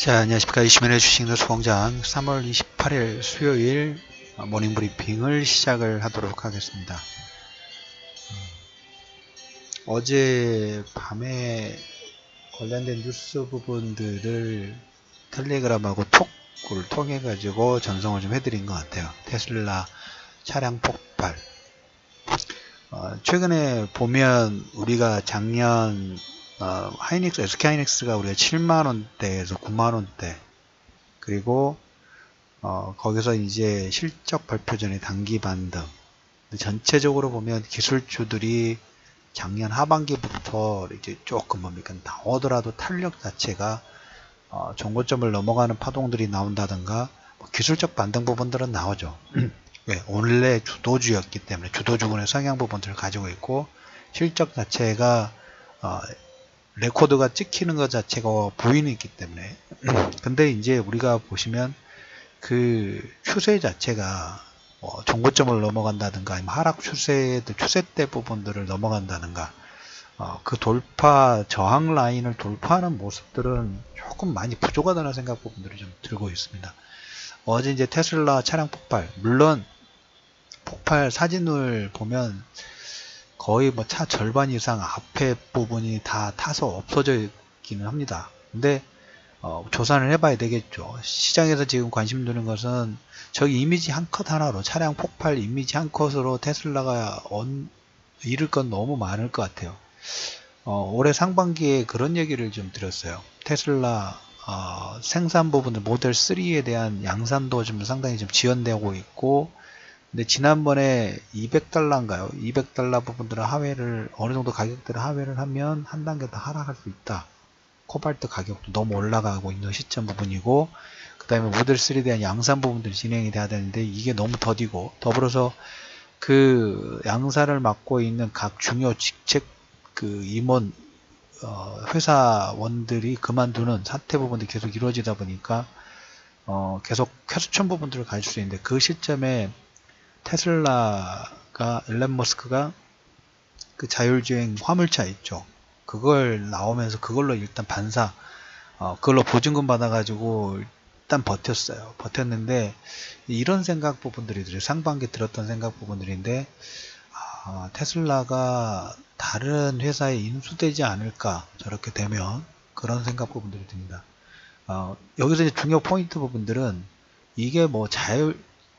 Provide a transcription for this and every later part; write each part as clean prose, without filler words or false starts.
자, 안녕하십니까. 이시민의 주식노트공장 3월 28일 수요일 모닝 브리핑을 시작을 하도록 하겠습니다. 어제 밤에 관련된 뉴스 부분들을 텔레그램하고 톡을 통해 가지고 전송을 좀 해드린 것 같아요. 테슬라 차량 폭발. 최근에 보면 우리가 작년 하이닉스, SK하이닉스가 우리가 7만원대에서 9만원대, 그리고 거기서 이제 실적 발표 전에 단기 반등. 전체적으로 보면 기술주들이 작년 하반기부터 이제 조금 뭡니까 나오더라도 탄력 자체가 종고점을 넘어가는 파동들이 나온다든가 기술적 반등 부분들은 나오죠. 왜? 원래 주도주였기 때문에 주도주군의 성향 부분들을 가지고 있고 실적 자체가 레코드가 찍히는 것 자체가 보이는 있기 때문에 근데 이제 우리가 보시면 그 추세 자체가 종고점을 넘어간다든가 아니면 하락 추세대 부분들을 넘어간다든가 그 돌파 저항 라인을 돌파하는 모습들은 조금 많이 부족하다는 생각 부분들이 좀 들고 있습니다. 어제 이제 테슬라 차량 폭발, 물론 폭발 사진을 보면 거의 뭐 차 절반 이상 앞에 부분이 다 타서 없어져 있기는 합니다. 근데 조사를 해봐야 되겠죠. 시장에서 지금 관심 두는 것은 저기 이미지 한 컷 하나로, 차량 폭발 이미지 한 컷으로 테슬라가 잃을 건 너무 많을 것 같아요. 올해 상반기에 그런 얘기를 좀 들었어요. 테슬라 생산 부분들 모델 3에 대한 양산도 좀 상당히 좀 지연되고 있고, 근데 지난번에 200달러인가요? 200달러 부분들을 하회를, 어느 정도 가격대를 하회를 하면 한 단계 더 하락할 수 있다. 코발트 가격도 너무 올라가고 있는 시점 부분이고, 그 다음에 모델 3에 대한 양산 부분들이 진행이 돼야 되는데 이게 너무 더디고, 더불어서 그 양산을 맡고 있는 각 중요 직책 그 임원 회사원들이 그만두는 사태 부분들이 계속 이루어지다 보니까 계속 쾌수천 부분들을 가질 수 있는데, 그 시점에 테슬라가, 일론 머스크가 그 자율주행 화물차 있죠. 그걸 나오면서 그걸로 일단 그걸로 보증금 받아가지고 일단 버텼어요. 버텼는데 이런 생각 부분들이 들어요. 상반기 들었던 생각 부분들인데 테슬라가 다른 회사에 인수되지 않을까, 저렇게 되면 그런 생각 부분들이 듭니다. 여기서 이제 중요 포인트 부분들은 이게 뭐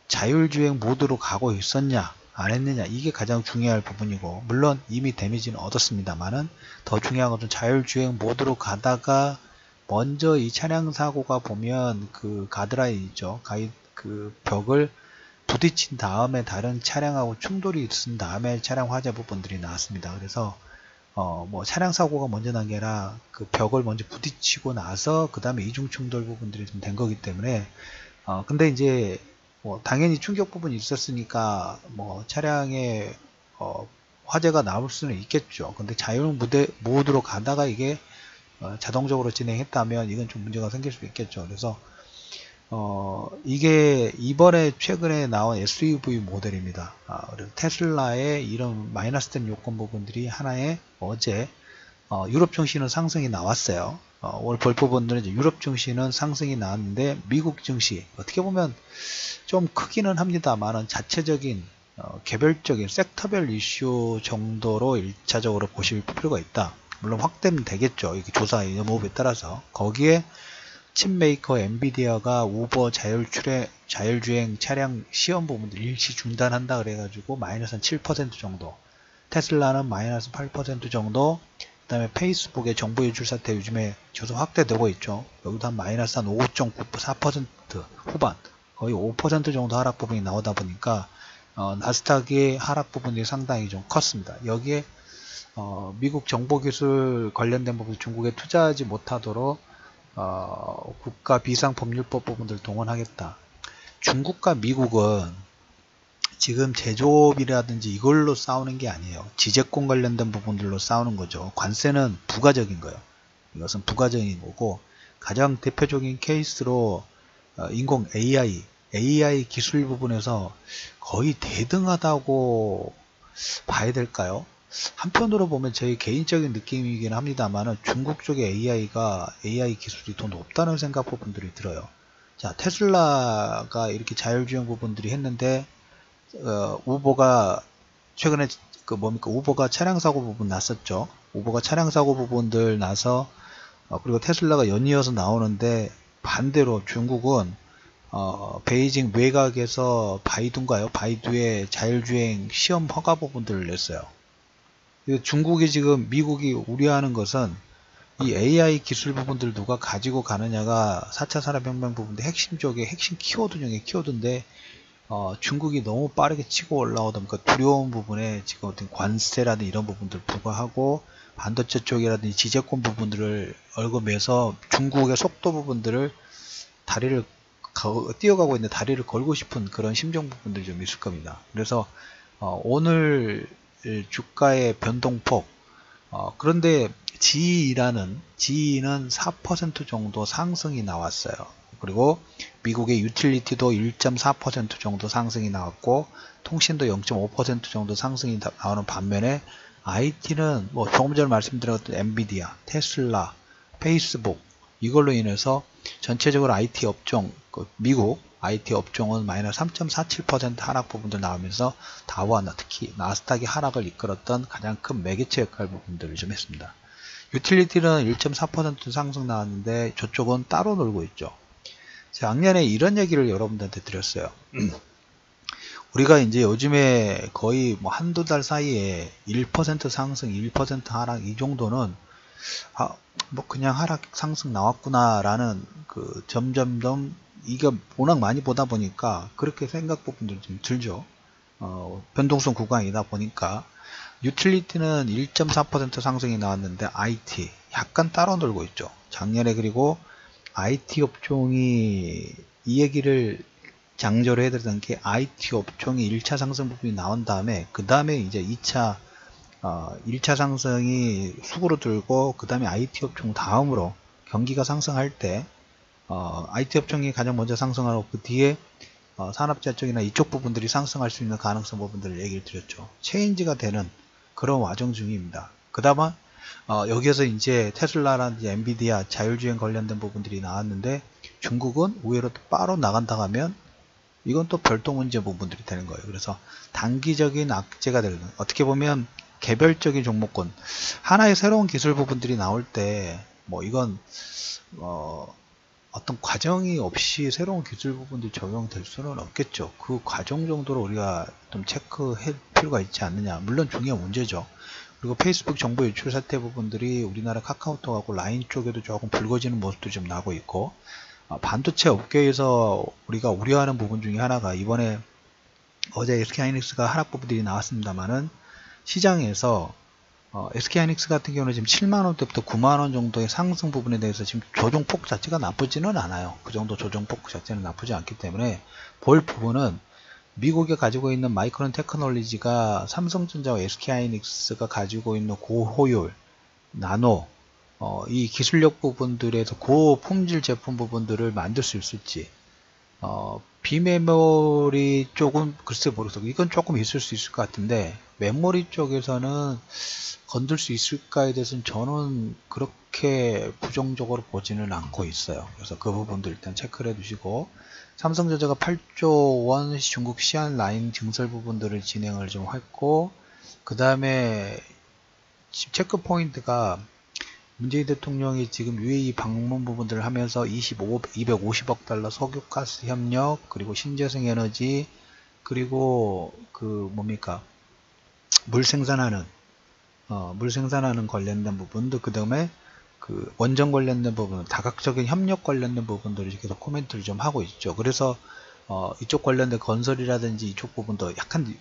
자율주행 모드로 가고 있었냐 안 했느냐, 이게 가장 중요할 부분이고, 물론 이미 데미지는 얻었습니다만은 더 중요한 것은 자율주행 모드로 가다가 먼저 이 차량 사고가 보면 그 가드라인 있죠. 그 벽을 부딪힌 다음에 다른 차량하고 충돌이 있은 다음에 차량 화재 부분들이 나왔습니다. 그래서 뭐 차량 사고가 먼저 난 게 아니라 그 벽을 먼저 부딪히고 나서 그 다음에 이중 충돌 부분들이 좀 된 거기 때문에 근데 이제 뭐 당연히 충격 부분이 있었으니까 뭐 차량에 화재가 나올 수는 있겠죠. 근데 자율 모드로 가다가 이게 자동적으로 진행했다면 이건 좀 문제가 생길 수 있겠죠. 그래서 이게 이번에 최근에 나온 SUV 모델입니다. 그래서 테슬라의 이런 마이너스 된 요건 부분들이 하나의 어제 유럽 증시는 상승이 나왔어요. 오늘 볼 부분들은 이제 유럽 증시는 상승이 나왔는데 미국 증시 어떻게 보면 좀 크기는 합니다만은 자체적인 개별적인 섹터별 이슈 정도로 1차적으로 보실 필요가 있다. 물론 확대는 되겠죠. 이게 조사의 여부에 따라서. 거기에 칩메이커 엔비디아가 우버 자율주행 차량 시험 부분들 일시 중단한다 그래가지고 마이너스 한 7% 정도, 테슬라는 마이너스 8% 정도, 그 다음에 페이스북의 정보 유출 사태 요즘에 계속 확대되고 있죠. 여기도 한 마이너스 한 5.94% 후반, 거의 5% 정도 하락 부분이 나오다 보니까 나스닥의 하락 부분이 상당히 좀 컸습니다. 여기에 미국 정보기술 관련된 부분 중국에 투자하지 못하도록 국가 비상법률법 부분들 동원하겠다. 중국과 미국은 지금 제조업이라든지 이걸로 싸우는 게 아니에요. 지재권 관련된 부분들로 싸우는 거죠. 관세는 부가적인 거예요. 이것은 부가적인 거고, 가장 대표적인 케이스로 인공 AI 기술 부분에서 거의 대등하다고 봐야 될까요? 한편으로 보면 제 개인적인 느낌이긴 합니다만은 중국 쪽의 AI 기술이 더 높다는 생각 부분들이 들어요. 자, 테슬라가 이렇게 자율주행 부분들이 했는데 우버가 최근에 우버가 차량 사고 부분 났었죠. 우버가 차량 사고 부분들 나서 그리고 테슬라가 연이어서 나오는데 반대로 중국은 베이징 외곽에서 바이두의 자율주행 시험 허가 부분들을 냈어요. 중국이 지금 미국이 우려하는 것은 이 AI 기술 부분들 누가 가지고 가느냐가 4차 산업혁명 부분인데 핵심 키워드 중에 키워드인데 중국이 너무 빠르게 치고 올라오다 보니까 두려운 부분에 지금 어떤 관세라든지 이런 부분들 부과하고 반도체 쪽이라든지 지재권 부분들을 얽어매서 중국의 속도 부분들을 뛰어가고 있는 다리를 걸고 싶은 그런 심정 부분들이 좀 있을 겁니다. 그래서 오늘 주가의 변동폭 그런데 GE는 4% 정도 상승이 나왔어요. 그리고 미국의 유틸리티도 1.4% 정도 상승이 나왔고 통신도 0.5% 정도 상승이 나오는 반면에 IT는 조금 전에 말씀드렸던 엔비디아, 테슬라, 페이스북 이걸로 인해서 전체적으로 IT 업종, 미국 IT 업종은 마이너스 3.47% 하락 부분들 나오면서 다우와 특히 나스닥이 하락을 이끌었던 가장 큰 매개체 역할 부분들을 좀 했습니다. 유틸리티는 1.4% 상승 나왔는데 저쪽은 따로 놀고 있죠. 작년에 이런 얘기를 여러분들한테 드렸어요. 우리가 이제 요즘에 거의 한두 달 사이에 1% 상승, 1% 하락 이 정도는 그냥 하락 상승 나왔구나라는 점점점 이게 워낙 많이 보다 보니까 그렇게 생각 부분들이 좀 들죠. 변동성 구간이다 보니까 유틸리티는 1.4% 상승이 나왔는데 IT 약간 따로 놀고 있죠. 작년에 그리고 IT 업종이 이 얘기를 장저로 해드렸던 게 IT 업종이 1차 상승 부분이 나온 다음에 그 다음에 이제 2차 1차 상승이 수구로 들고 그 다음에 IT 업종 다음으로 경기가 상승할 때 IT 업종이 가장 먼저 상승하고 그 뒤에 산업재해 쪽이나 이쪽 부분들이 상승할 수 있는 가능성 부분들을 얘기를 드렸죠. 체인지가 되는 그런 와정 중입니다. 그 다음에 여기에서 이제 테슬라라든지 엔비디아 자율주행 관련된 부분들이 나왔는데 중국은 의외로 또 바로 나간다 하면 이건 또 별도 문제 부분들이 되는 거예요. 그래서 단기적인 악재가 되는 어떻게 보면 개별적인 종목군 하나의 새로운 기술 부분들이 나올 때 이건 어떤 과정이 없이 새로운 기술 부분들이 적용될 수는 없겠죠. 그 과정 정도로 우리가 좀 체크할 필요가 있지 않느냐. 물론 중요한 문제죠. 그리고 페이스북 정보 유출 사태 부분들이 우리나라 카카오톡하고 라인 쪽에도 조금 불거지는 모습도 좀 나고 있고 반도체 업계에서 우리가 우려하는 부분 중에 하나가 이번에 어제 SK하이닉스가 하락 부분들이 나왔습니다만은 시장에서 SK하이닉스 같은 경우는 지금 7만원대부터 9만원 정도의 상승 부분에 대해서 지금 조정폭 자체가 나쁘지는 않아요. 그 정도 조정폭 자체는 나쁘지 않기 때문에 볼 부분은 미국에 가지고 있는 마이크론 테크놀로지가 삼성전자와 SK하이닉스가 가지고 있는 고효율, 나노 이 기술력 부분들에서 고품질 제품 부분들을 만들 수 있을지 비메모리 쪽은 글쎄 모르겠어요. 이건 조금 있을 수 있을 것 같은데 메모리 쪽에서는 건들 수 있을까에 대해서는 저는 그렇게 부정적으로 보지는 않고 있어요. 그래서 그 부분도 일단 체크를 해두시고 삼성전자가 8조 원 중국 시안 라인 증설 부분들을 진행을 좀 했고 그 다음에 체크 포인트가 문재인 대통령이 지금 UAE 방문 부분들을 하면서 250억 달러 석유가스 협력 그리고 신재생 에너지 그리고 물 생산하는 관련된 부분도 그 다음에 원전 관련된 부분 다각적인 협력 관련된 부분들을 계속 코멘트를 좀 하고 있죠. 그래서 이쪽 관련된 건설이라든지 이쪽 부분도 약간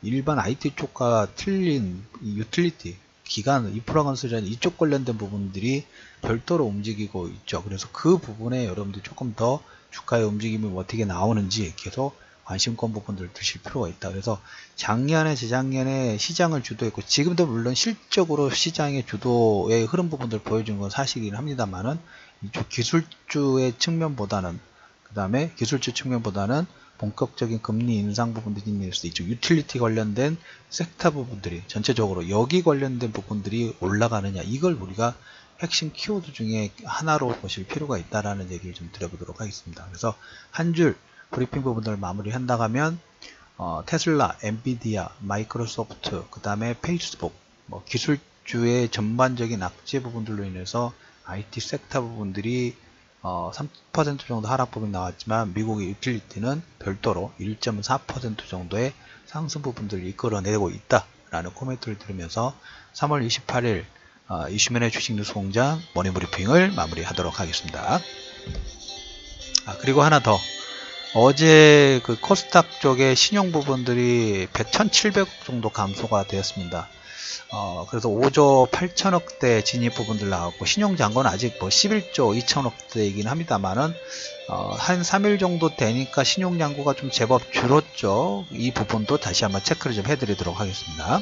일반 IT 쪽과 틀린 유틸리티 기간, 인프라 건설이라는 이쪽 관련된 부분들이 별도로 움직이고 있죠. 그래서 그 부분에 여러분들이 조금 더 주가의 움직임이 어떻게 나오는지 계속 관심권 부분들을 두실 필요가 있다. 그래서 작년에, 재작년에 시장을 주도했고, 지금도 물론 실적으로 시장의 주도의 흐름 부분들을 보여준 건 사실이긴 합니다만은, 이쪽 기술주의 측면보다는, 그 다음에 기술주 측면보다는 본격적인 금리 인상 부분들이 있을 수 있죠. 유틸리티 관련된 섹터 부분들이 전체적으로 여기 관련된 부분들이 올라가느냐, 이걸 우리가 핵심 키워드 중에 하나로 보실 필요가 있다라는 얘기를 좀 드려보도록 하겠습니다. 그래서 한 줄 브리핑 부분들을 마무리한다고 하면 테슬라, 엔비디아, 마이크로소프트, 그 다음에 페이스북, 기술주의 전반적인 악재 부분들로 인해서 IT 섹터 부분들이 3% 정도 하락 부분이 나왔지만 미국의 유틸리티는 별도로 1.4% 정도의 상승 부분들을 이끌어내고 있다라는 코멘트를 들으면서 3월 28일 이슈맨의 주식 뉴스 공장 모닝 브리핑을 마무리하도록 하겠습니다. 그리고 하나 더, 어제 그 코스닥 쪽의 신용 부분들이 1,700억 정도 감소가 되었습니다. 그래서 5조 8천억대 진입 부분들 나왔고, 신용잔고는 아직 11조 2천억대이긴 합니다만은, 한 3일 정도 되니까 신용잔고가 좀 제법 줄었죠. 이 부분도 다시 한번 체크를 좀 해드리도록 하겠습니다.